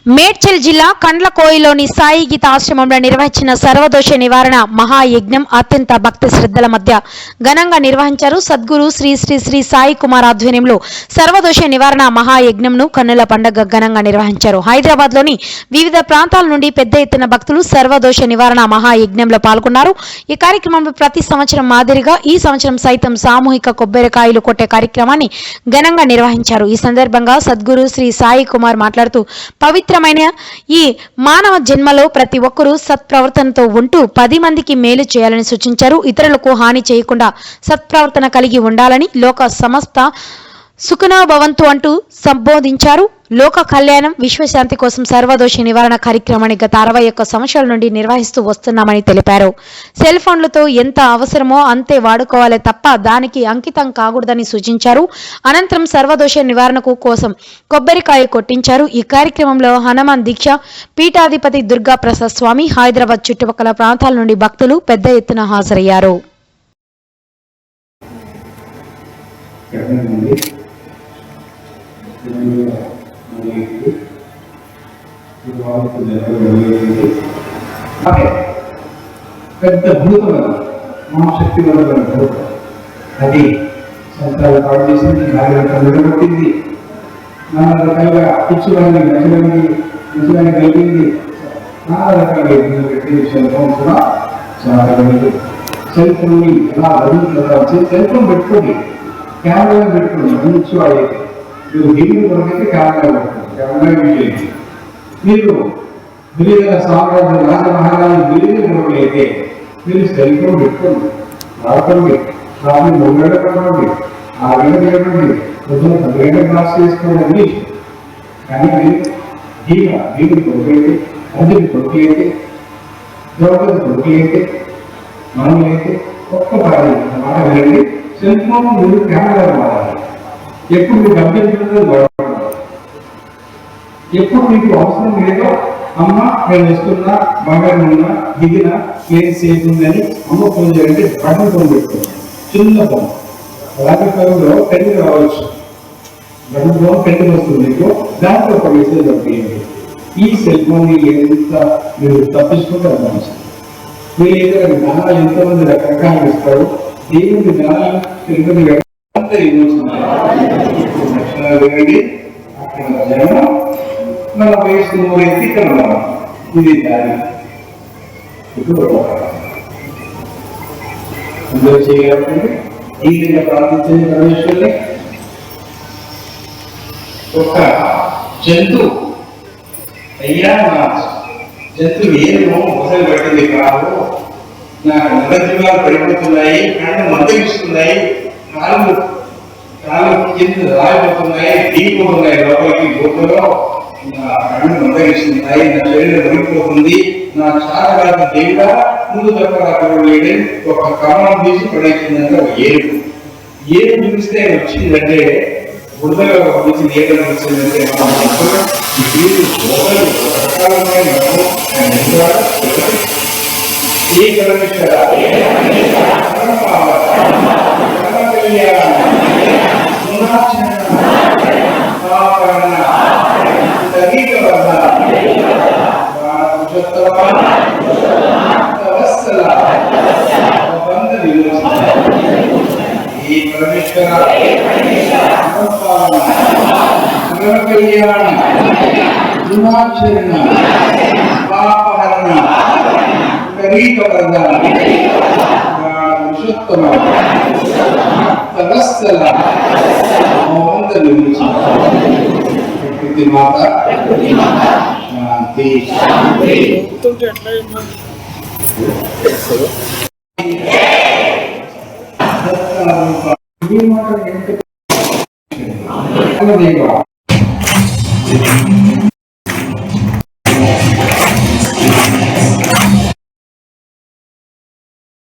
మేడ్చల్ జిల్లా కండ్లకోయిలోని సాయి గీత ఆశ్రమంలో నిర్వహించిన సర్వదోష నివారణ మహాయజ్ఞం అత్యంత భక్తి శ్రద్ధల మధ్య ఘనంగా నిర్వహించారు. సద్గురు శ్రీ శ్రీ శ్రీ సాయి కుమార్ ఆధ్వర్యంలో సర్వదోష నివారణ మహాయజ్ఞంను కన్నుల పండుగ ఘనంగా నిర్వహించారు. హైదరాబాద్లోని వివిధ ప్రాంతాల నుండి పెద్ద ఎత్తున భక్తులు సర్వదోష నివారణ మహాయజ్ఞంలో పాల్గొన్నారు. ఈ కార్యక్రమంలో ప్రతి సంవత్సరం మాదిరిగా ఈ సంవత్సరం సైతం సామూహిక కొబ్బరికాయలు కొట్టే కార్యక్రమాన్ని ఘనంగా నిర్వహించారు. ఈ సందర్భంగా సద్గురు శ్రీ సాయి కుమార్ మాట్లాడుతూ పవిత్రమైన ఈ మానవ జన్మలో ప్రతి ఒక్కరూ సత్ప్రవర్తనతో ఉంటూ 10 మందికి మేలు చేయాలని సూచించారు. ఇతరులకు హాని చేయకుండా సత్ప్రవర్తన కలిగి ఉండాలని లోక సమస్త సుఖనో భవంతు అంటూ సంబోధించారు. లోక కళ్యాణం విశ్వశాంతి కోసం సర్వదోష నివారణ కార్యక్రమాన్ని గత 61 సంవత్సరాల నుండి నిర్వహిస్తూ వస్తున్నామని తెలిపారు. సెల్ ఫోన్లతో ఎంత అవసరమో అంతే వాడుకోవాలి తప్ప దానికి అంకితం కాకూడదని సూచించారు. అనంతరం సర్వదోష నివారణకు కోసం కొబ్బరికాయ కొట్టించారు. ఈ కార్యక్రమంలో హనుమాన్ దీక్ష పీఠాధిపతి దుర్గా ప్రసాద్ స్వామి, హైదరాబాద్ చుట్టుపక్కల ప్రాంతాల నుండి భక్తులు పెద్ద ఎత్తున హాజరయ్యారు. పెద్ద భూతం మహాశక్తి వల్ల అది సంతాలు పాడు చేసింది, నిలబెట్టింది, నానా రకాలుగా పిచ్చివాడిని మంచివాడిని కలిగింది, నానా రకాలుగా ఇబ్బందులు పెట్టి సెల్ ఫోన్ కూడా చాలా లేదు. సెల్ ఫోన్ని ఎలా వదులుతుంది, సెల్ ఫోన్ పెట్టుకోండి, కెమెరా పెట్టుకోండి, మంచి వాడే మీరు హిందూ కొరకైతే కెమెరా పెట్టుకోండి, కెమెరా యూజ్ మీరు వివిధ సామ్రాజ్య రాజమహారాజు వివిధ కొరకైతే మీరు సెల్ ఫోన్ పెట్టుకోండి, వాడుకోండి, రాత్రి 3 గంటలు పడుకోండి, 6 గంటలు తిరగండి, పొద్దున 10 గంటలు క్లాస్ చేసుకోండి. కానీ దీని కొరకైతే అర్జున్ కొరకైతే ద్రౌపది కొరకైతే మనమైతే ఒక్కసారి మాట వినండి, సెల్ ఫోన్ మీరు కెమెరా వాడాలి. ఎప్పుడు మీకు అభ్యర్థులు వాడాలి, ఎప్పుడు మీకు అవసరం లేదో అమ్మ నేను వస్తున్నా, బంగారం ఉన్నా, దిగినా, ఏం సేఫ్ ఉందని అమ్మ ఫోన్ చేయాలంటే బటన్ ఫోన్ పెట్టుకోండి, చిన్న ఫోన్. రాజకీయంలో పెళ్లి రావచ్చు, బటన్ ఫోన్ పెళ్లి వస్తుంది, మీకు దాంట్లో ఒక మెసేజ్ పంపించండి. ఈ సెల్ ఫోన్ ఎంత మీరు తప్పించుకుంటే అర్థం. మీరు ఏదైనా జ్ఞానాలు ఎంతోమంది రకరకాలు ఇస్తారు, దేవుడి జ్ఞానాలు తెలుగుని అక్కడ జనం మన వయసు మూడైతే ఇక్కడ ఇది దారి. ఇప్పుడు అందరూ చేయగలండి. ఈ విధంగా ప్రార్థించండి పరమేశ్వరుని. ఒక జంతువు అయ్యా, నా జంతువు ఏమో మొదలు పెట్టింది కాదు, నాకు నరజీవాలు పడిపోతున్నాయి, కళ్ళు మందగిస్తున్నాయి, కాళ్ళు కింద రాలిపోతున్నాయి, దిగిపోతున్నాయి లోపలికి గోపులో, నా కళ్ళు మందగిస్తున్నాయి, నా శరీరం పడిపోతుంది, నా చాలగాది దేవుడా ముందు తప్పలేడని ఒక కమలం తీసి పడేసిందంటే ఏడు చూపిస్తే వచ్చిందంటే బుడదగా వచ్చింది, ఏదైనా వచ్చిందంటే